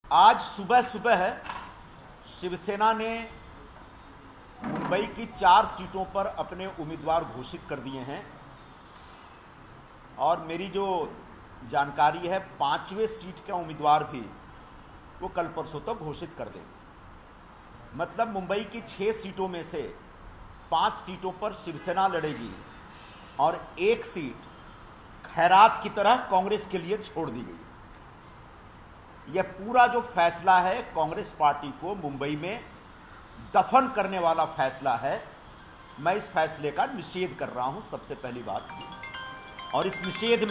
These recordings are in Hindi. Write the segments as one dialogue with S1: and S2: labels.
S1: आज सुबह सुबह शिवसेना ने मुंबई की 4 सीटों पर अपने उम्मीदवार घोषित कर दिए हैं और मेरी जो जानकारी है 5वें सीट का उम्मीदवार भी वो कल परसों तक घोषित कर देंगे। मतलब मुंबई की 6 सीटों में से 5 सीटों पर शिवसेना लड़ेगी और 1 सीट खैरात की तरह कांग्रेस के लिए छोड़ दी गई। यह पूरा जो फैसला है कांग्रेस पार्टी को मुंबई में दफन करने वाला फैसला है। मैं इस फैसले का निषेध कर रहा हूं, सबसे पहली बात ये। और इस निषेध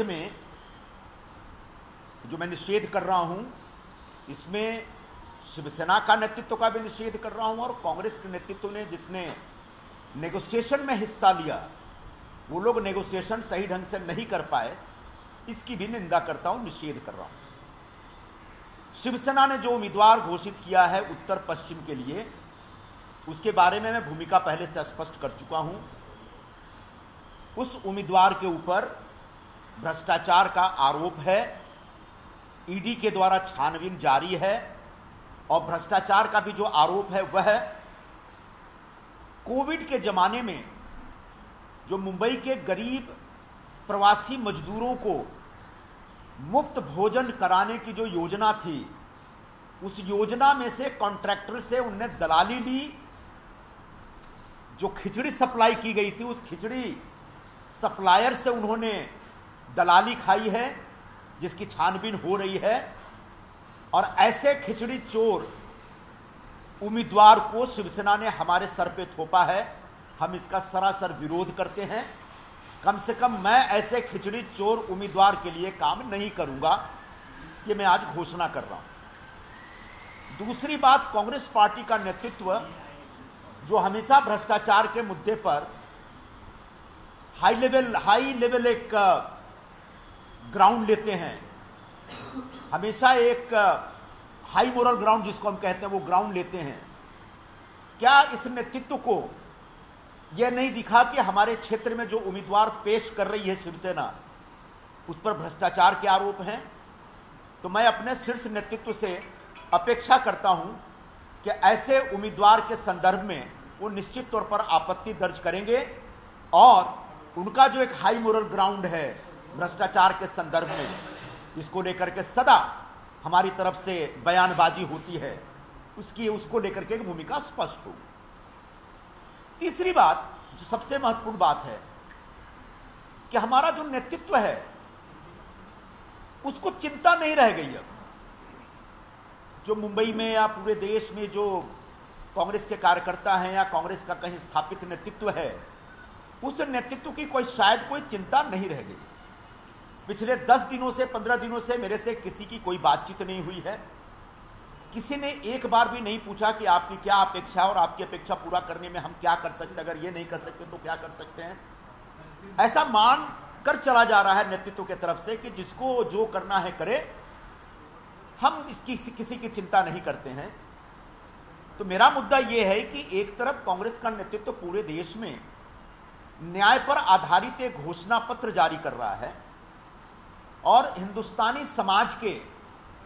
S1: में जो मैं निषेध कर रहा हूं, इसमें शिवसेना का नेतृत्व का भी निषेध कर रहा हूं और कांग्रेस के नेतृत्व ने जिसने नेगोशिएशन में हिस्सा लिया, वो लोग नेगोशिएशन सही ढंग से नहीं कर पाए, इसकी भी निंदा करता हूं, निषेध कर रहा हूं। शिवसेना ने जो उम्मीदवार घोषित किया है उत्तर पश्चिम के लिए, उसके बारे में मैं भूमिका पहले से स्पष्ट कर चुका हूं। उस उम्मीदवार के ऊपर भ्रष्टाचार का आरोप है, ईडी के द्वारा छानबीन जारी है और भ्रष्टाचार का भी जो आरोप है वह कोविड के जमाने में जो मुंबई के गरीब प्रवासी मजदूरों को मुफ्त भोजन कराने की जो योजना थी, उस योजना में से कॉन्ट्रैक्टर से उनने दलाली ली। जो खिचड़ी सप्लाई की गई थी, उस खिचड़ी सप्लायर से उन्होंने दलाली खाई है, जिसकी छानबीन हो रही है। और ऐसे खिचड़ी चोर उम्मीदवार को शिवसेना ने हमारे सर पे थोपा है। हम इसका सरासर विरोध करते हैं। कम से कम मैं ऐसे खिचड़ी चोर उम्मीदवार के लिए काम नहीं करूंगा, ये मैं आज घोषणा कर रहा हूं। दूसरी बात, कांग्रेस पार्टी का नेतृत्व जो हमेशा भ्रष्टाचार के मुद्दे पर हाई लेवल एक ग्राउंड लेते हैं, हमेशा एक हाई मोरल ग्राउंड जिसको हम कहते हैं वो ग्राउंड लेते हैं। क्या इस नेतृत्व को यह नहीं दिखा कि हमारे क्षेत्र में जो उम्मीदवार पेश कर रही है शिवसेना, उस पर भ्रष्टाचार के आरोप हैं? तो मैं अपने शीर्ष नेतृत्व से अपेक्षा करता हूं कि ऐसे उम्मीदवार के संदर्भ में वो निश्चित तौर पर आपत्ति दर्ज करेंगे और उनका जो एक हाई मोरल ग्राउंड है भ्रष्टाचार के संदर्भ में, इसको लेकर के सदा हमारी तरफ से बयानबाजी होती है, उसको लेकर के भूमिका स्पष्ट होगी। तीसरी बात, जो सबसे महत्वपूर्ण बात है, कि हमारा जो नेतृत्व है उसको चिंता नहीं रह गई। अब जो मुंबई में या पूरे देश में जो कांग्रेस के कार्यकर्ता हैं या कांग्रेस का कहीं स्थापित नेतृत्व है, उस नेतृत्व की शायद कोई चिंता नहीं रह गई। पिछले 10 दिनों से 15 दिनों से मेरे से किसी की कोई बातचीत नहीं हुई है। किसी ने एक बार भी नहीं पूछा कि आपकी क्या अपेक्षा और आपकी अपेक्षा पूरा करने में हम क्या कर सकते हैं, अगर ये नहीं कर सकते तो क्या कर सकते हैं। ऐसा मान कर चला जा रहा है नेतृत्व की तरफ से कि जिसको जो करना है करे, हम इसकी किसी की चिंता नहीं करते हैं। तो मेरा मुद्दा यह है कि एक तरफ कांग्रेस का नेतृत्व पूरे देश में न्याय पर आधारित एक घोषणा पत्र जारी कर रहा है और हिंदुस्तानी समाज के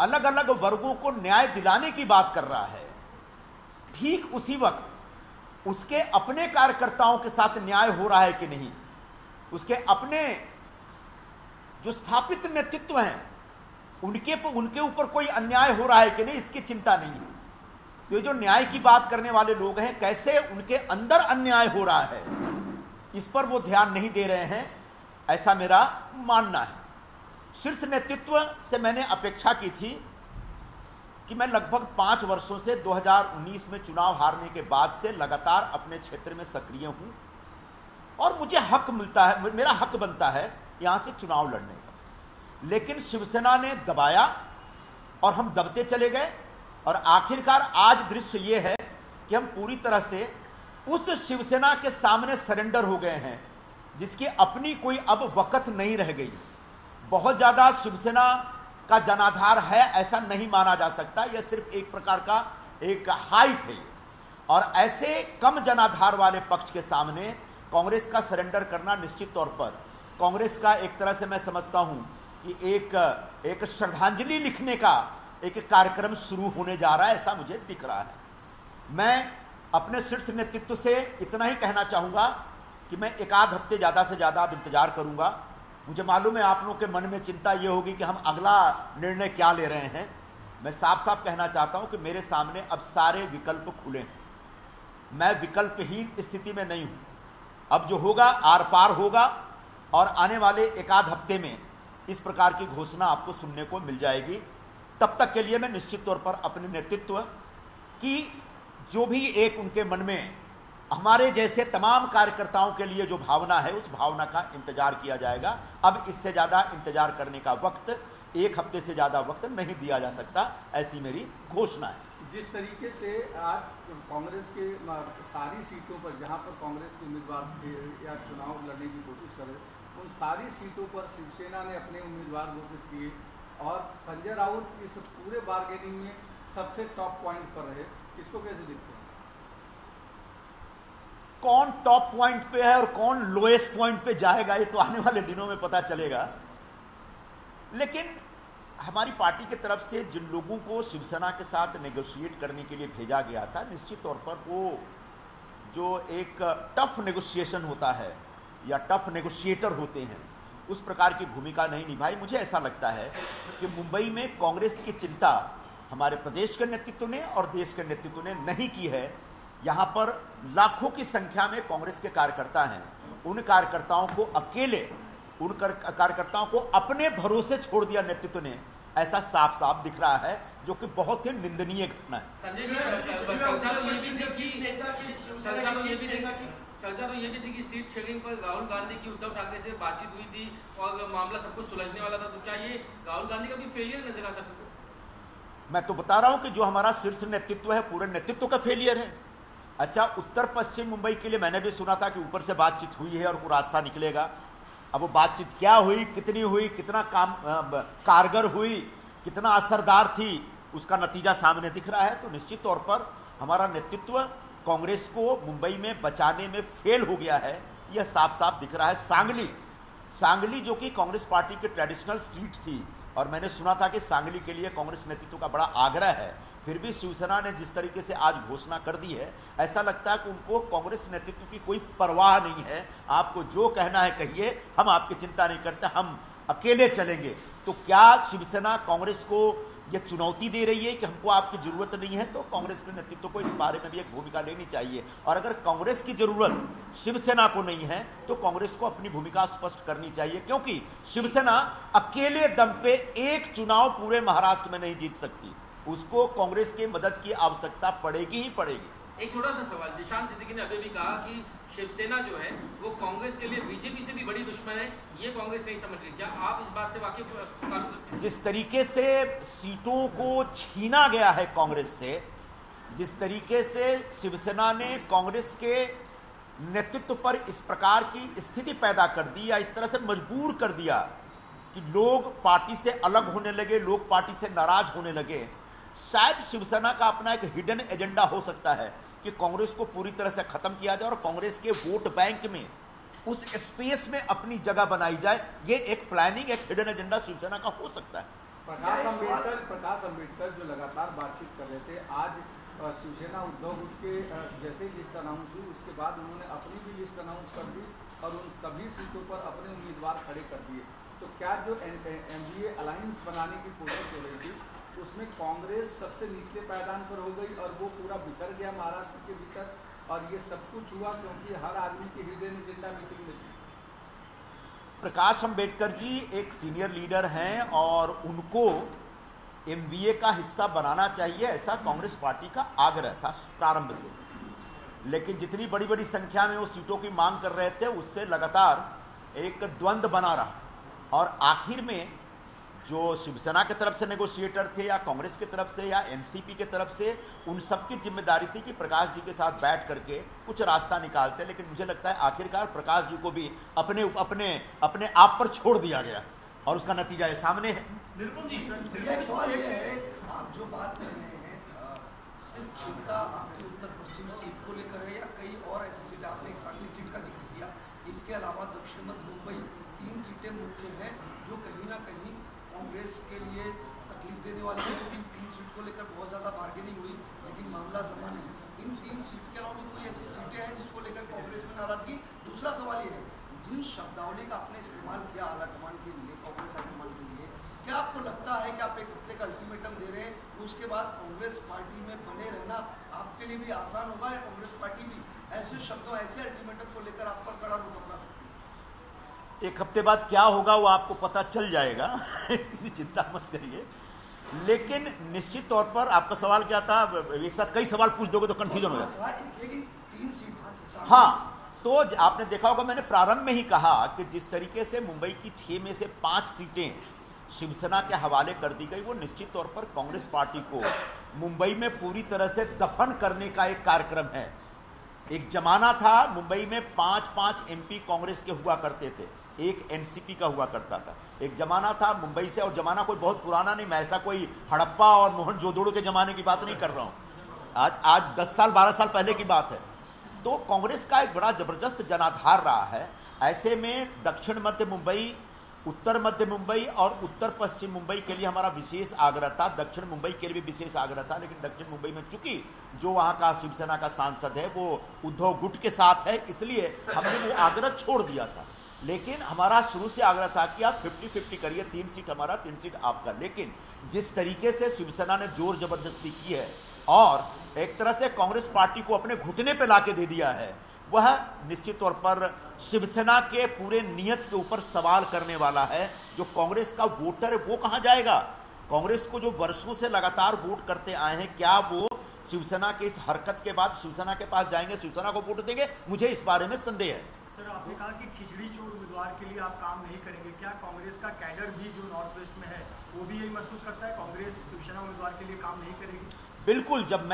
S1: अलग अलग वर्गों को न्याय दिलाने की बात कर रहा है। ठीक उसी वक्त उसके अपने कार्यकर्ताओं के साथ न्याय हो रहा है कि नहीं, उसके अपने जो स्थापित नेतृत्व हैं उनके ऊपर कोई अन्याय हो रहा है कि नहीं, इसकी चिंता नहीं है। तो ये जो न्याय की बात करने वाले लोग हैं, कैसे उनके अंदर अन्याय हो रहा है, इस पर वो ध्यान नहीं दे रहे हैं, ऐसा मेरा मानना है। शीर्ष नेतृत्व से मैंने अपेक्षा की थी कि मैं लगभग 5 वर्षों से 2019 में चुनाव हारने के बाद से लगातार अपने क्षेत्र में सक्रिय हूं और मुझे हक मिलता है, मेरा हक बनता है यहां से चुनाव लड़ने का। लेकिन शिवसेना ने दबाया और हम दबते चले गए और आखिरकार आज दृश्य ये है कि हम पूरी तरह से उस शिवसेना के सामने सरेंडर हो गए हैं जिसकी अपनी कोई अब वक़्त नहीं रह गई। बहुत ज़्यादा शिवसेना का जनाधार है ऐसा नहीं माना जा सकता, यह सिर्फ एक प्रकार का एक हाइप है। और ऐसे कम जनाधार वाले पक्ष के सामने कांग्रेस का सरेंडर करना निश्चित तौर पर कांग्रेस का एक तरह से मैं समझता हूं कि एक श्रद्धांजलि लिखने का एक कार्यक्रम शुरू होने जा रहा है, ऐसा मुझे दिख रहा है। मैं अपने शीर्ष नेतृत्व से इतना ही कहना चाहूँगा कि मैं एक आध हफ्ते ज़्यादा से ज़्यादा अब इंतजार करूँगा। मुझे मालूम है आप लोगों के मन में चिंता ये होगी कि हम अगला निर्णय क्या ले रहे हैं। मैं साफ साफ कहना चाहता हूँ कि मेरे सामने अब सारे विकल्प खुले हैं, मैं विकल्पहीन स्थिति में नहीं हूँ। अब जो होगा आर पार होगा और आने वाले एक आध हफ्ते में इस प्रकार की घोषणा आपको सुनने को मिल जाएगी। तब तक के लिए मैं निश्चित तौर पर अपने नेतृत्व की जो भी एक उनके मन में हमारे जैसे तमाम कार्यकर्ताओं के लिए जो भावना है उस भावना का इंतजार किया जाएगा। अब इससे ज़्यादा इंतजार करने का वक्त, एक हफ्ते से ज़्यादा वक्त नहीं दिया जा सकता, ऐसी मेरी घोषणा है।
S2: जिस तरीके से आज कांग्रेस के सारी सीटों पर जहां पर कांग्रेस के उम्मीदवार थे या चुनाव लड़ने की कोशिश करे, उन सारी सीटों पर शिवसेना ने अपने उम्मीदवार घोषित किए और संजय राउत इस पूरे बार्गेनिंग में सबसे टॉप पॉइंट पर रहे। इसको कैसे देखते हैं?
S1: कौन टॉप पॉइंट पे है और कौन लोएस्ट पॉइंट पे जाएगा ये तो आने वाले दिनों में पता चलेगा। लेकिन हमारी पार्टी की तरफ से जिन लोगों को शिवसेना के साथ नेगोशिएट करने के लिए भेजा गया था, निश्चित तौर पर वो जो एक टफ नेगोशिएशन होता है या टफ नेगोशिएटर होते हैं, उस प्रकार की भूमिका नहीं निभाई। मुझे ऐसा लगता है कि मुंबई में कांग्रेस की चिंता हमारे प्रदेश के नेतृत्व ने और देश के नेतृत्व ने नहीं की है। यहाँ पर लाखों की संख्या में कांग्रेस के कार्यकर्ता हैं, उन कार्यकर्ताओं को अकेले, उन कार्यकर्ताओं को अपने भरोसे छोड़ दिया नेतृत्व ने, ऐसा साफ साफ दिख रहा है, जो कि बहुत ही निंदनीय घटना है।
S3: चर्चा तो ये भी थी कि सीट शेयरिंग पर राहुल गांधी की उद्धव ठाकरे से बातचीत हुई थी और मामला सब कुछ सुलझने वाला था, तो क्या ये राहुल गांधी का भी फेलियर नजर आता है?
S1: मैं तो बता रहा हूं कि जो हमारा शीर्ष नेतृत्व है, पूरे नेतृत्व का फेलियर है। अच्छा, उत्तर पश्चिम मुंबई के लिए मैंने भी सुना था कि ऊपर से बातचीत हुई है और कोई रास्ता निकलेगा। अब वो बातचीत क्या हुई, कितनी हुई, कितना कारगर हुई, कितना असरदार थी, उसका नतीजा सामने दिख रहा है। तो निश्चित तौर पर हमारा नेतृत्व कांग्रेस को मुंबई में बचाने में फेल हो गया है, यह साफ साफ दिख रहा है। सांगली जो कि कांग्रेस पार्टी की ट्रेडिशनल सीट थी और मैंने सुना था कि सांगली के लिए कांग्रेस नेतृत्व का बड़ा आग्रह है, फिर भी शिवसेना ने जिस तरीके से आज घोषणा कर दी है, ऐसा लगता है कि उनको कांग्रेस नेतृत्व की कोई परवाह नहीं है। आपको जो कहना है कहिए, हम आपकी चिंता नहीं करते, हम अकेले चलेंगे। तो क्या शिवसेना कांग्रेस को यह चुनौती दे रही है कि हमको आपकी जरूरत नहीं है? तो कांग्रेस के नेतृत्व को इस बारे में भी एक भूमिका लेनी चाहिए। और अगर कांग्रेस की जरूरत शिवसेना को नहीं है तो कांग्रेस को अपनी भूमिका स्पष्ट करनी चाहिए, क्योंकि शिवसेना अकेले दम पे एक चुनाव पूरे महाराष्ट्र में नहीं जीत सकती, उसको कांग्रेस की मदद की आवश्यकता पड़ेगी ही पड़ेगी।
S3: एक छोटा सा सवाल, दिशांत सिद्दीकी ने अभी भी कहा कि शिवसेना जो है वो कांग्रेस के लिए बीजेपी से भी बड़ी दुश्मन है, ये कांग्रेस नहीं समझ रही। क्या आप इस बात से वाकिफ?
S1: जिस तरीके से सीटों को छीना गया है कांग्रेस से, जिस तरीके से शिवसेना ने कांग्रेस के नेतृत्व पर इस प्रकार की स्थिति पैदा कर दी या इस तरह से मजबूर कर दिया कि लोग पार्टी से अलग होने लगे, लोग पार्टी से नाराज होने लगे, शायद शिवसेना का अपना एक हिडन एजेंडा हो सकता है कि कांग्रेस को पूरी तरह से खत्म किया जाए और कांग्रेस के वोट बैंक में, उस स्पेस में अपनी जगह बनाई जाए। ये एक प्लानिंग, एक हिडन एजेंडा शिवसेना का हो सकता है।
S2: प्रकाश अंबेडकर जो लगातार बातचीत कर रहे थे, आज शिवसेना उद्धव के जैसे लिस्ट अनाउंस हुई उसके बाद उन्होंने अपनी भी लिस्ट अनाउंस कर दी और उन सभी सीटों पर अपने उम्मीदवार खड़े कर दिए। तो क्या जो एनडीए अलायंस बनाने की कोशिश हो रही थी उसमें कांग्रेस सबसे निचले पायदान पर हो गई और वो पूरा बिखर गया महाराष्ट्र के भीतर, और ये सब कुछ हुआ क्योंकि हर आदमी की हिडन एजेंडा मीटिंग में थी?
S1: प्रकाश अंबेडकर जी एक सीनियर लीडर हैं और उनको एमबीए का हिस्सा बनाना चाहिए, ऐसा कांग्रेस पार्टी का आग्रह था प्रारंभ से। लेकिन जितनी बड़ी बड़ी संख्या में वो सीटों की मांग कर रहे थे, उससे लगातार एक द्वंद्व बना रहा और आखिर में जो शिवसेना की तरफ से नेगोशिएटर थे या कांग्रेस की तरफ से या एनसीपी की तरफ से, उन सबकी जिम्मेदारी थी कि प्रकाश जी के साथ बैठ करके कुछ रास्ता निकालते। लेकिन मुझे लगता है आखिरकार प्रकाश जी को भी अपने आप पर छोड़ दिया गया और उसका नतीजा ये सामने है।
S4: निर्मल जी, एक सवाल ये है, आप जो बात कर रहे हैं सिर्फ चिंता आपकी उत्तर पश्चिम सीट को लेकर है या कई और ऐसी सीट? आपने एक सांगली सीट का जिक्र किया, इसके अलावा दक्षिण मध्य मुंबई 3 सीटें मुख्य हैं जो कहीं ना कहीं कांग्रेस के लिए तकलीफ देने वाली है, क्योंकि 3 सीट को लेकर बहुत ज़्यादा बार्गेनिंग हुई, लेकिन मामला जमा नहीं। इन 3 सीट के अलावा कोई ऐसी सीटें हैं जिसको लेकर कांग्रेस में नाराजगी? दूसरा सवाल ये है, जिन शब्दावली का आपने इस्तेमाल किया आलाकमान के लिए, कांग्रेस हाईकमान के लिए, क्या आपको लगता है कि आप एक हफ्ते का अल्टीमेटम दे रहे हैं, उसके बाद कांग्रेस पार्टी में बने रहना आपके लिए भी आसान होगा, या कांग्रेस पार्टी भी ऐसे शब्दों, ऐसे अल्टीमेटम को लेकर आप पर कड़ा रुख अपना सकती है?
S1: एक हफ्ते बाद क्या होगा वो आपको पता चल जाएगा इतनी चिंता मत करिए। लेकिन निश्चित तौर पर आपका सवाल क्या था, एक साथ कई सवाल पूछ दोगे तो कंफ्यूजन हो जाता है।
S4: 3 सीट
S1: हाँ, तो आपने देखा होगा मैंने प्रारंभ में ही कहा कि जिस तरीके से मुंबई की 6 में से 5 सीटें शिवसेना के हवाले कर दी गई, वो निश्चित तौर पर कांग्रेस पार्टी को मुंबई में पूरी तरह से दफन करने का एक कार्यक्रम है। एक जमाना था मुंबई में 5-5 एमपी कांग्रेस के हुआ करते थे, एक एनसीपी का हुआ करता था। एक जमाना था मुंबई से, और जमाना कोई बहुत पुराना नहीं, मैं ऐसा कोई हड़प्पा और मोहनजोदड़ो के जमाने की बात नहीं कर रहा हूं, आज 10 साल 12 साल पहले की बात है। तो कांग्रेस का एक बड़ा जबरदस्त जनाधार रहा है। ऐसे में दक्षिण मध्य मुंबई, उत्तर मध्य मुंबई और उत्तर पश्चिम मुंबई के लिए हमारा विशेष आग्रह था, दक्षिण मुंबई के लिए भी विशेष आग्रह था। लेकिन दक्षिण मुंबई में चूंकि जो वहाँ का शिवसेना का सांसद है वो उद्धव गुट के साथ है, इसलिए हमने वो आग्रह छोड़ दिया था। लेकिन हमारा शुरू से आग्रह था कि आप 50-50 करिए, 3 सीट हमारा 3 सीट आपका। लेकिन जिस तरीके से शिवसेना ने जोर जबरदस्ती की है और एक तरह से कांग्रेस पार्टी को अपने घुटने पे लाके दे दिया है, वह निश्चित तौर पर शिवसेना के पूरे नियत के ऊपर सवाल करने वाला है। जो कांग्रेस का वोटर है वो कहां जाएगा? कांग्रेस को जो वर्षों से लगातार वोट करते आए हैं, क्या वो शिवसेना के इस हरकत के बाद शिवसेना के पास जाएंगे, शिवसेना को वोट देंगे? मुझे इस बारे में संदेह है।
S5: सर, आपने कहा कि खिचड़ी चोर उम्मीदवार के लिए आप काम नहीं करेंगे, क्या कांग्रेस का कैडर भी जो नॉर्थ वेस्ट में है वो भी यही महसूस करता है कांग्रेस शिवसेना उम्मीदवार के लिए काम नहीं करेगी?
S1: बिल्कुल, जब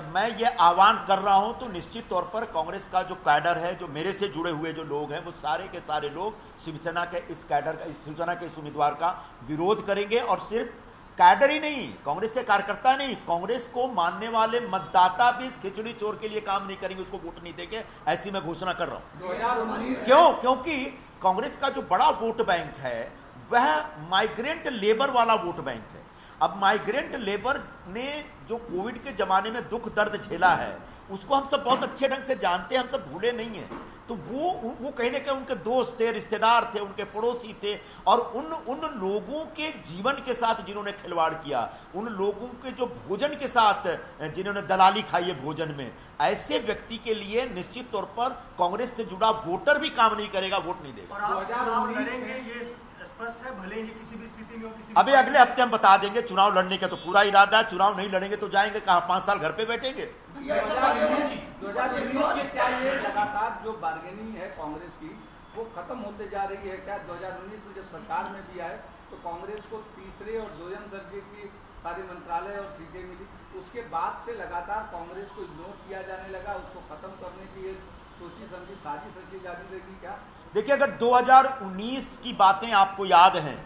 S1: मैं ये आह्वान कर रहा हूं तो निश्चित तौर पर कांग्रेस का जो कैडर है, जो मेरे से जुड़े हुए जो लोग हैं, वो सारे के सारे लोग शिवसेना के इस कैडर का, शिवसेना के इस उम्मीदवार का विरोध करेंगे। और सिर्फ कैडर ही नहीं, कांग्रेस के कार्यकर्ता नहीं, कांग्रेस को मानने वाले मतदाता भी इस खिचड़ी चोर के लिए काम नहीं करेंगे, उसको वोट नहीं देंगे, ऐसी मैं घोषणा कर रहा हूं। क्योंकि कांग्रेस का जो बड़ा वोट बैंक है वह माइग्रेंट लेबर वाला वोट बैंक है। अब माइग्रेंट लेबर ने जो कोविड के जमाने में दुख दर्द झेला है, उसको हम सब बहुत अच्छे ढंग से जानते हैं, हम सब भूले नहीं हैं। तो वो कहीं ना कहीं उनके दोस्त थे, रिश्तेदार थे, उनके पड़ोसी थे, और उन लोगों के जीवन के साथ जिन्होंने खिलवाड़ किया, उन लोगों के जो भोजन के साथ जिन्होंने दलाली खाई है भोजन में, ऐसे व्यक्ति के लिए निश्चित तौर पर कांग्रेस से जुड़ा वोटर भी काम नहीं करेगा, वोट नहीं देगा।
S5: और आप चुनाव लड़ेंगे ये स्पष्ट है, भले ही किसी भी स्थिति में हो, किसी
S1: अभी अगले हफ्ते हम बता देंगे। चुनाव लड़ने का तो पूरा इरादा है, चुनाव नहीं लड़ेंगे तो जाएंगे कहाँ, 5 साल घर पे बैठेंगे।
S2: 2019 से क्या ये लगातार जो बार्गेनिंग है कांग्रेस की वो खत्म होते जा रही है क्या? 2019 में जब सरकार में भी आए तो कांग्रेस को तीसरे और दोयम दर्जे की सारे मंत्रालय और सीटें मिली, उसके बाद से लगातार कांग्रेस को इग्नोर किया जाने लगा, उसको खत्म करने की सोची समझी साजिश रची जाती रहेगी क्या?
S1: देखिए, अगर 2019 की बातें आपको याद हैं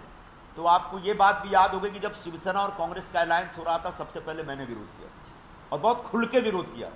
S1: तो आपको ये बात भी याद होगी कि जब शिवसेना और कांग्रेस का अलायंस हो रहा था, सबसे पहले मैंने विरोध किया और बहुत खुल के विरोध किया।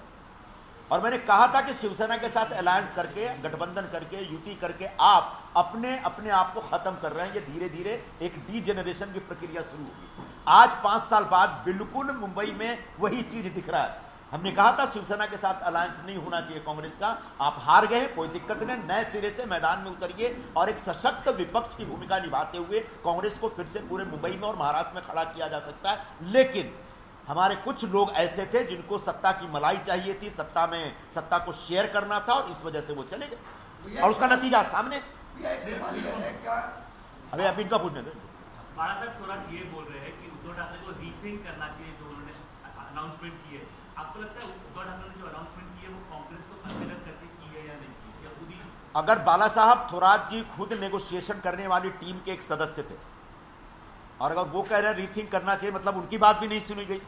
S1: और मैंने कहा था कि शिवसेना के साथ अलायंस करके, गठबंधन करके, युति करके आप अपने आप को खत्म कर रहे हैं। ये धीरे धीरे एक डीजेनरेशन की प्रक्रिया शुरू होगी। आज 5 साल बाद बिल्कुल मुंबई में वही चीज दिख रहा है। हमने कहा था शिवसेना के साथ अलायंस नहीं होना चाहिए कांग्रेस का, आप हार गए, कोई दिक्कत नहीं, नए सिरे से मैदान में उतरिए और एक सशक्त विपक्ष की भूमिका निभाते हुए कांग्रेस को फिर से पूरे मुंबई में और महाराष्ट्र में खड़ा किया जा सकता है। लेकिन हमारे कुछ लोग ऐसे थे जिनको सत्ता की मलाई चाहिए थी, सत्ता को शेयर करना था, और इस वजह से वो चले गए और उसका नतीजा सामने। अरे अभी इनका पूछने दो।
S6: बाला साहब थोड़ा ये बोल रहे हैं कि उद्धव ठाकरे को रीथिंक करना चाहिए जो उन्होंने अनाउंसमेंट की है। आपको लगता है उद्धव ठाकरे ने जो अनाउंसमेंट की है वो कांग्रेस को कंसीडर करके की है या नहीं, या खुद ही?
S1: अगर बाला साहब थोराट जी खुद नेगोशिएशन करने वाली टीम के एक सदस्य थे और अगर वो कह रहे हैं रीथिंक करना चाहिए, मतलब उनकी बात भी नहीं सुनी गई।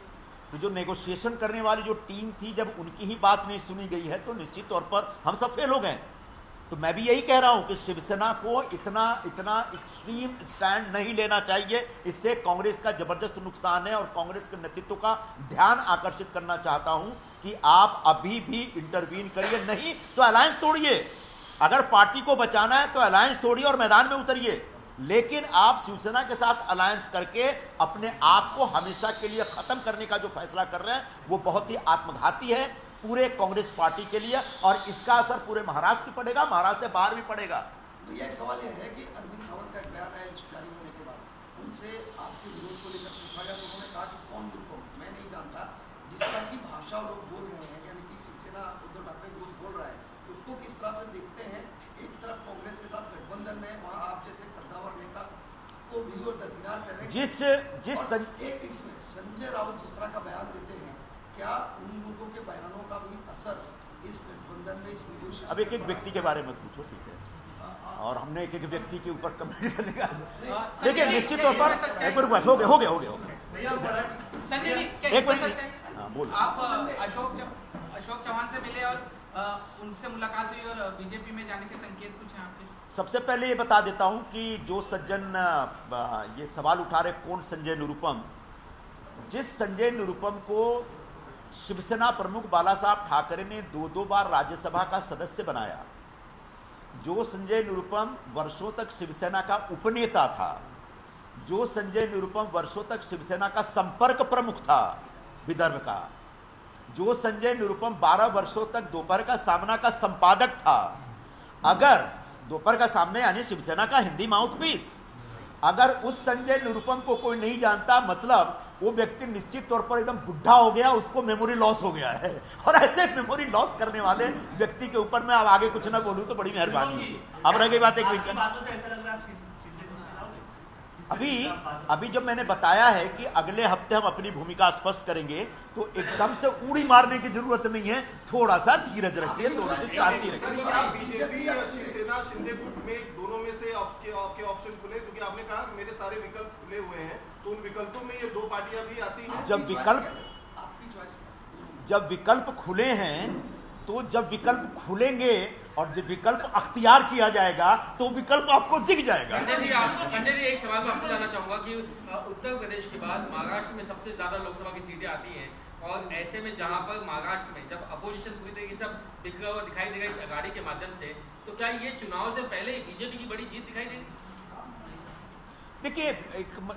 S1: तो जो नेगोशिएशन करने वाली जो टीम थी, जब उनकी ही बात नहीं सुनी गई है तो निश्चित तौर पर हम सब फेल हो गए। तो मैं भी यही कह रहा हूं कि शिवसेना को इतना एक्सट्रीम स्टैंड नहीं लेना चाहिए, इससे कांग्रेस का जबरदस्त नुकसान है। और कांग्रेस के नेतृत्व का ध्यान आकर्षित करना चाहता हूं कि आप अभी भी इंटरवीन करिए, नहीं तो अलायंस तोड़िए। अगर पार्टी को बचाना है तो अलायंस तोड़िए और मैदान में उतरिए, लेकिन आप शिवसेना के साथ अलायंस करके अपने आप को हमेशा के लिए खत्म करने का जो फैसला कर रहे हैं वो बहुत ही आत्मघाती है पूरे कांग्रेस पार्टी के लिए, और इसका असर पूरे महाराष्ट्र में पड़ेगा, महाराष्ट्र से बाहर भी पड़ेगा।
S4: भैया एक सवाल यह है कि अरविंद सावंत का एक बयान है जारी होने के बाद, उनसे आपके विरोध को लेकर पूछा गया तो उन्होंने कहा कि कौन विरोध, मैं नहीं जानता, जिस तरह की भाषा लोग बोल रहे हैं, यानी कि शिवसेना उद्धव ठाकरे विरोध बोल रहा है, उसको किस तरह से देखते हैं? एक तरफ कांग्रेस के साथ गठबंधन में, वहाँ आप जैसे कद्दावर नेता को भी और दरकिनार कर रहे हैं, एक इसमें संजय राउत जिस तरह का बयान देते हैं, क्या उन लोगों के बयानों का भी असर इस गठबंधन में, इस निगोशिएशन?
S1: अब एक एक व्यक्ति के बारे में पूछो, ठीक है, और हमने एक एक व्यक्ति के ऊपर कमेंट करने का, देखिए निश्चित तौर पर एक बार बात हो गया
S3: संजय जी
S1: एक मिनट, हाँ बोलो।
S3: आप अशोक चौहान से मिले और उनसे मुलाकात हुई और बीजेपी में जाने के संकेत कुछ हैं आपके?
S1: सबसे पहले ये बता देता हूं कि जो सज्जन ये सवाल उठा रहे कौन संजय निरुपम, जिस संजय निरुपम को शिवसेना प्रमुख बाला साहब ठाकरे ने 2 बार राज्यसभा का सदस्य बनाया, जो संजय निरुपम वर्षों तक शिवसेना का उपनेता था, जो संजय निरुपम वर्षों तक शिवसेना का संपर्क प्रमुख था विदर्भ का, जो संजय निरुपम 12 वर्षों तक दोपहर का सामना का संपादक था, अगर दोपहर का सामने यानी शिवसेना का हिंदी माउथपीस, अगर उस संजय निरुपम को कोई नहीं जानता, मतलब वो व्यक्ति निश्चित तौर पर एकदम बुढ़ा हो गया, उसको मेमोरी लॉस हो गया है, और ऐसे मेमोरी लॉस करने वाले व्यक्ति के ऊपर मैं अब आगे कुछ ना बोलूं तो बड़ी मेहरबानी होगी। अब रह गई बात एक अभी जब मैंने बताया है कि अगले हफ्ते हम अपनी भूमिका स्पष्ट करेंगे, तो एकदम से उड़ी मारने की जरूरत नहीं है, थोड़ा सा धीरज रखिए, थोड़ी सी शांति रखिए।
S7: बीजेपी और शिवसेना शिंदे गुट में दोनों में से आपके ऑप्शन खुले, क्योंकि आपने कहा मेरे सारे विकल्प खुले हुए हैं, तो उन विकल्पों में ये 2 पार्टियां भी आती हैं।
S1: जब विकल्प खुले हैं, तो जब विकल्प खुलेंगे और जब विकल्प अख्तियार किया जाएगा तो विकल्प आपको दिख जाएगा।
S3: संजय जी एक सवाल मैं आपसे जानना चाहूंगा कि उत्तर प्रदेश के बाद महाराष्ट्र में सबसे ज्यादा लोकसभा की सीटें आती हैं, और ऐसे में जहां पर महाराष्ट्र में जब अपोजिशन पूरी तरीके से बिखरा हुआ दिखाई देगा इस अघाड़ी के माध्यम से, तो क्या ये चुनाव से पहले बीजेपी की बड़ी जीत दिखाई देगी?
S1: देखिए,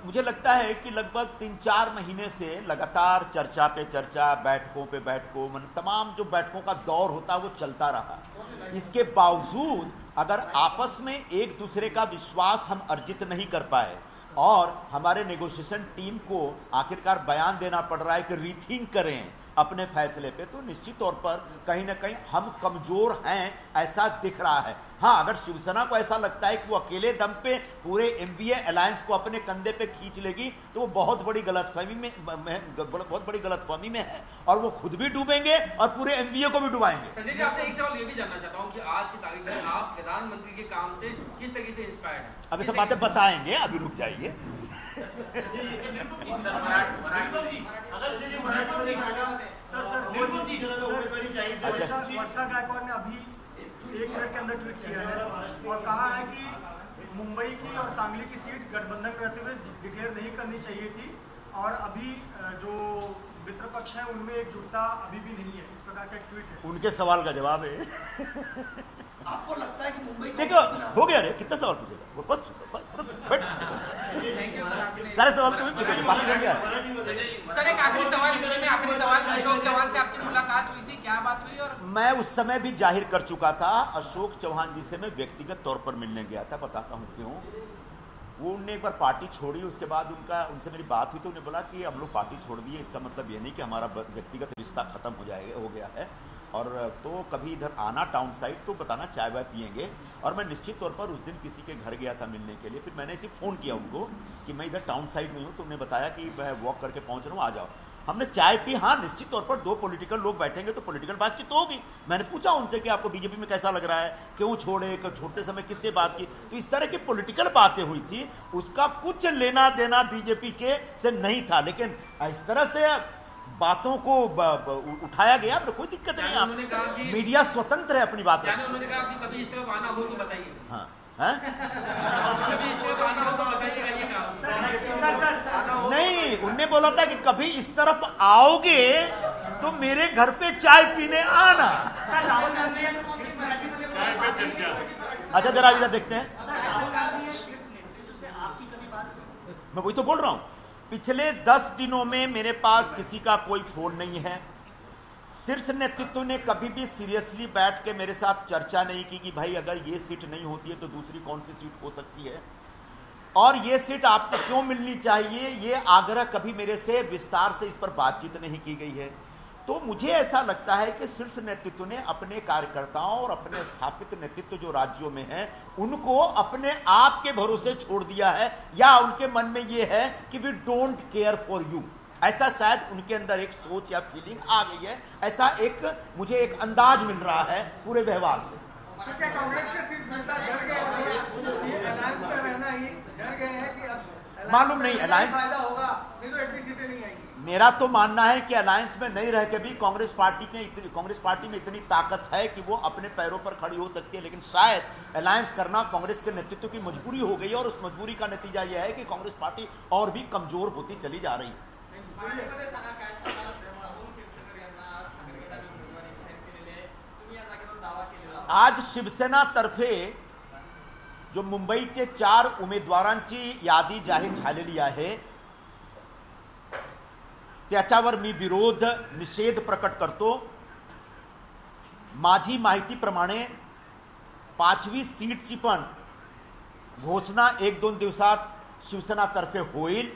S1: मुझे लगता है कि लगभग 3-4 महीने से लगातार चर्चा पे चर्चा, बैठकों पे बैठकों, तमाम जो बैठकों का दौर होता है वो चलता रहा। इसके बावजूद अगर आपस में एक दूसरे का विश्वास हम अर्जित नहीं कर पाए और हमारे नेगोशिएशन टीम को आखिरकार बयान देना पड़ रहा है कि रीथिंक करें अपने फैसले पे, तो निश्चित तौर पर कहीं ना कहीं हम कमजोर हैं ऐसा दिख रहा है। हाँ, अगर शिवसेना को ऐसा लगता है कि वो अकेले दम पे पूरे एनडीए अलायंस को अपने कंधे पे खींच लेगी, तो वो बहुत बड़ी गलतफहमी में है, और वो खुद भी डूबेंगे और पूरे एनडीए को भी डुबाएंगे।
S3: संजय जी, आपसे एक सवाल ये भी जानना चाहता हूँ कि आज की तारीख में आप प्रधानमंत्री के काम से किस तरीके से इंस्पायर्ड हैं?
S1: अभी सब बातें बताएंगे, अभी रुक जाइए।
S5: वर्षा गायकवाड़ ने अभी 1 मिनट के अंदर ट्वीट किया है और कहा है कि मुंबई की और सांगली की सीट गठबंधन में रहते हुए डिक्लेयर नहीं करनी चाहिए थी, और अभी जो मित्रपक्ष है उनमें एकजुटता अभी भी नहीं है, इस प्रकार का एक ट्वीट है।
S1: उनके सवाल का जवाब है।
S4: आपको लगता है कि मुंबई
S1: देखो, हो गया रे, कितना सवाल पूछेगा, सारे सवाल तुम्हें पूछेंगे, बाकी रह गया।
S3: सर एक आखिरी सवाल अशोक चौहान से आपकी मुलाकात हुई थी, क्या बात हुई? और
S1: मैं उस समय भी जाहिर कर चुका था, अशोक चौहान जी से मैं व्यक्तिगत तौर पर मिलने गया था, बताता हूँ क्यों। वो उनने एक बार पार्टी छोड़ी, उसके बाद उनसे मेरी बात हुई तो उन्हें बोला कि हम लोग पार्टी छोड़ दिए, इसका मतलब ये नहीं कि हमारा व्यक्तिगत रिश्ता खत्म हो गया है, और तो कभी इधर आना टाउन साइड तो बताना, चाय वाय पियेंगे। और मैं निश्चित तौर पर उस दिन किसी के घर गया था मिलने के लिए, फिर मैंने इसे फ़ोन किया उनको कि मैं इधर टाउन साइड में हूँ, तो उन्हें बताया कि मैं वॉक करके पहुँच रहा हूँ, आ जाओ। हमने चाय पी। हाँ, निश्चित तौर पर 2 पॉलिटिकल लोग बैठेंगे तो पॉलिटिकल बातचीत तो होगी। मैंने पूछा उनसे कि आपको बीजेपी में कैसा लग रहा है, क्यों छोड़ते समय किससे बात की, तो इस तरह की पॉलिटिकल बातें हुई थी, उसका कुछ लेना देना बीजेपी के से नहीं था, लेकिन इस तरह से बातों को उठाया गया, तो कोई दिक्कत नहीं। आप मीडिया स्वतंत्र है अपनी बात।
S3: उन्होंने कहा कि कभी इस तरफ आना हो तो बताइए।
S1: हाँ,
S3: कभी इस तरफ आना हो तो बताइएगा, ये कहा।
S1: नहीं, उनने बोला था कि कभी इस तरफ आओगे तो मेरे घर पे चाय पीने आना। अच्छा जरा इधर देखते हैं। मैं वही तो बोल रहा हूं, पिछले 10 दिनों में मेरे पास किसी का कोई फोन नहीं है। शीर्ष नेतृत्व ने कभी भी सीरियसली बैठ के मेरे साथ चर्चा नहीं की कि भाई अगर ये सीट नहीं होती है तो दूसरी कौन सी सीट हो सकती है और ये सीट आपको क्यों मिलनी चाहिए, ये आग्रह कभी मेरे से विस्तार से इस पर बातचीत नहीं की गई है। तो मुझे ऐसा लगता है कि शीर्ष नेतृत्व ने अपने कार्यकर्ताओं और अपने स्थापित नेतृत्व जो राज्यों में है उनको अपने आप के भरोसे छोड़ दिया है, या उनके मन में ये है कि we don't care for you, ऐसा शायद उनके अंदर एक सोच या फीलिंग आ गई है। ऐसा एक मुझे एक अंदाज मिल रहा है पूरे व्यवहार से।
S5: कांग्रेस के शीर्ष नेता डर गए अलायंस में रहना ही डर गए हैं कि अब
S1: मालूम नहीं अलायंस
S5: फायदा होगा, नहीं तो एटली सीटें नहीं आएंगी।
S1: मेरा तो मानना है कि अलायंस में नहीं रह के भी कांग्रेस पार्टी में इतनी ताकत है कि वो अपने पैरों पर खड़ी हो सकती है, लेकिन शायद अलायंस करना कांग्रेस के नेतृत्व की मजबूरी हो गई है और उस मजबूरी का नतीजा यह है कि कांग्रेस पार्टी और भी कमजोर होती चली जा रही है। आज शिवसेना तर्फे जो मुंबईचे 4 उमेदवारांची यादी जाहीर झालेली आहे त्याच्यावर मी विरोध निषेध प्रकट करतो। माझी माहितीप्रमाणे 5वी सीटची पण घोषणा 1-2 दिवसात शिवसेनातर्फे होईल।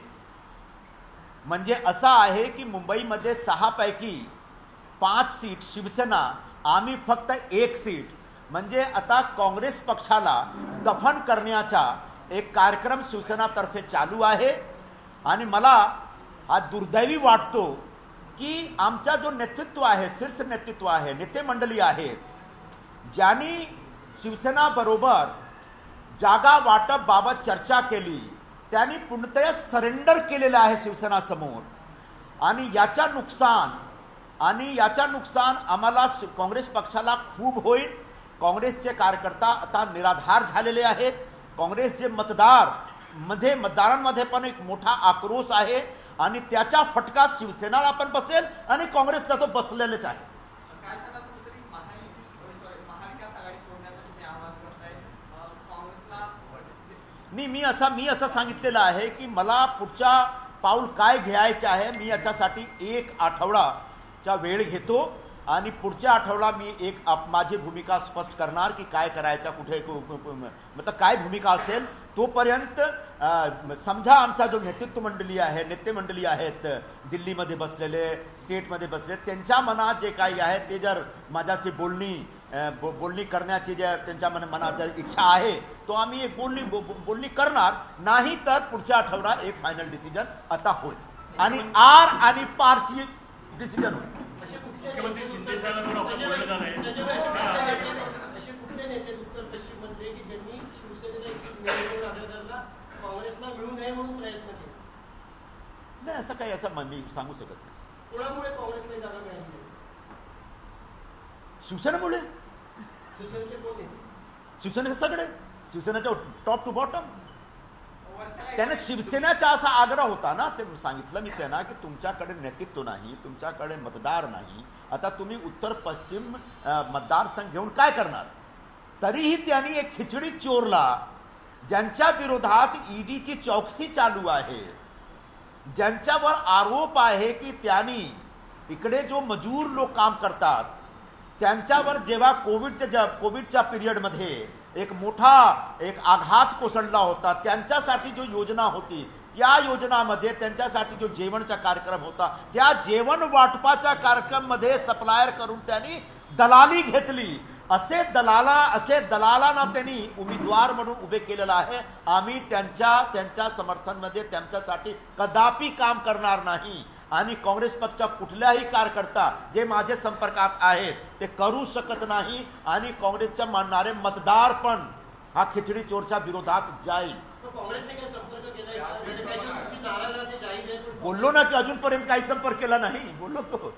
S1: म्हणजे असं आहे की मुंबईमध्ये 6 पैकी 5 सीट शिवसेना, आम्ही फक्त 1 सीट, म्हणजे आता काँग्रेस पक्षाला दफन करण्याचा एक कार्यक्रम शिवसेनातर्फे चालू आहे। आणि मला हा दुर्दैवी वाटतो की आमचा जो नेतृत्व आहे, शीर्ष नेतृत्व आहे, नेते मंडळी आहेत, ज्यांनी शिवसेना बरोबर जागा वाटप बाबत चर्चा केली, त्यांनी पूर्णतः सरेंडर केलेलं आहे शिवसेना समोर। आणि याचा नुकसान आम्हाला काँग्रेस पक्षाला खूप होईल। काँग्रेसचे कार्यकर्ता आता निराधार झालेले आहेत। काँग्रेसचे मतदारांमध्ये पण एक मोठा आक्रोश आहे आणि त्याचा फटका शिवसेनाला पण बसेल आणि काँग्रेसला तो बसलेलाच आहे। नाही, मी असं सांगितलेलं आहे की मला पुढचा पाऊल काय घ्यायचे आहे, मी याच्यासाठी 1 आठवडाचा वेळ घेतो आणि पुढच्या आठवडा मी माझी भूमिका स्पष्ट करणार की काय करायचं, कुठे मतलब काय भूमिका असेल। तोपर्यंत समजा आमचा जो नेतृत्व मंडळी आहे, नेते मंडळी आहेत दिल्लीमध्ये बसलेले, स्टेटमध्ये बसले, त्यांच्या मनात जे काही आहे ते जर माझ्याशी बोलणी करण्याची जे त्यांच्या मनात जर इच्छा आहे तो आम्ही एक बोलणी करणार, नाही तर पुढच्या आठवडा एक फायनल डिसिजन आता होईल आणि आर आणि पारची डिसिजन होईल।
S6: मुख्यमंत्री शिंदे साहेबांवर आपण बोलणं झालं आहे।
S8: असे कुठले नेते उत्तर पश्चिम मध्ये की ज्यांनी शिवसेनेला मिळवून आढळताना काँग्रेसला मिळू नये म्हणून प्रयत्न केले?
S1: नाही, असं काही असं मी सांगू शकत नाही।
S8: कोणामुळे काँग्रेसला जागा मिळाली?
S1: शिवसेनेमुळे।
S8: शिवसेनेचे कोण नेते?
S1: शिवसेनेचे सगळे, शिवसेनेच्या टॉप टू बॉटम। त्याने शिवसेनेचा असा आग्रह होता ना, ते सांगितलं मी त्यांना की तुमच्याकडे नेतृत्व नाही, तुमच्याकडे मतदार नाही, आता तुम्ही उत्तर पश्चिम मतदारसंघ घेऊन काय करणार। तरीही त्यांनी एक खिचडी चोरला, ज्यांच्या विरोधात ईडीची चौकशी चालू आहे, ज्यांच्यावर आरोप आहे की त्यांनी इकडे जो मजूर लोक काम करतात त्यांच्यावर जेव्हा कोविडच्या पिरियडमध्ये एक मोठा आघात कोसळला होता, त्यांच्यासाठी जो योजना होती त्या योजनामध्ये त्यांच्यासाठी जो जेवणचा कार्यक्रम होता, त्या जेवण वाटपाच्या कार्यक्रममध्ये सप्लायर करून त्यांनी दलाली घेतली। असे दलालांना त्यांनी उमेदवार म्हणून उभे केलेला आहे। आम्ही त्यांच्या समर्थनमध्ये त्यांच्यासाठी कदापि काम करणार नाही आणि काँग्रेस पक्षाचा कुठलाही कार्यकर्ता जे माझे संपर्कात आहेत ते करू शकत नाही आणि काँग्रेसच्या मानणारे मतदार पण हा खिचडी चोरच्या विरोधात जाईल।
S8: काँग्रेसने काही संपर्क केलाय का? काही नाराज जाहीर आहे?
S1: बोललो ना की अजूनपर्यंत काही संपर्क केला नाही, बोललो तो।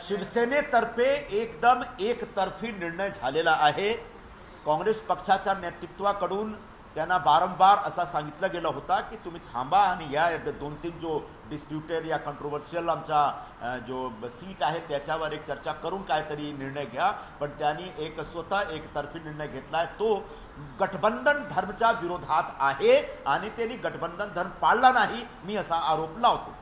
S1: शिवसेनेतर्फे एकदम एकतर्फी निर्णय झालेला आहे. काँग्रेस पक्षाच्या नेतृत्वाकडून त्यांना वारंवार असा सांगितलं गेलं होता की तुम्ही थांबा आणि या 2-3 जो डिस्प्युटेड या कंट्रोवर्शियल आमचा जो सीट आहे त्याच्यावर एक चर्चा करून काहीतरी निर्णय घ्या. पण त्यांनी स्वतः एकतर्फी निर्णय घेतला आहे. तो गठबंधन धर्मच्या विरोधात आहे आणि त्यांनी गठबंधन धर्म पाळला नाही, मी असा आरोप लावतो.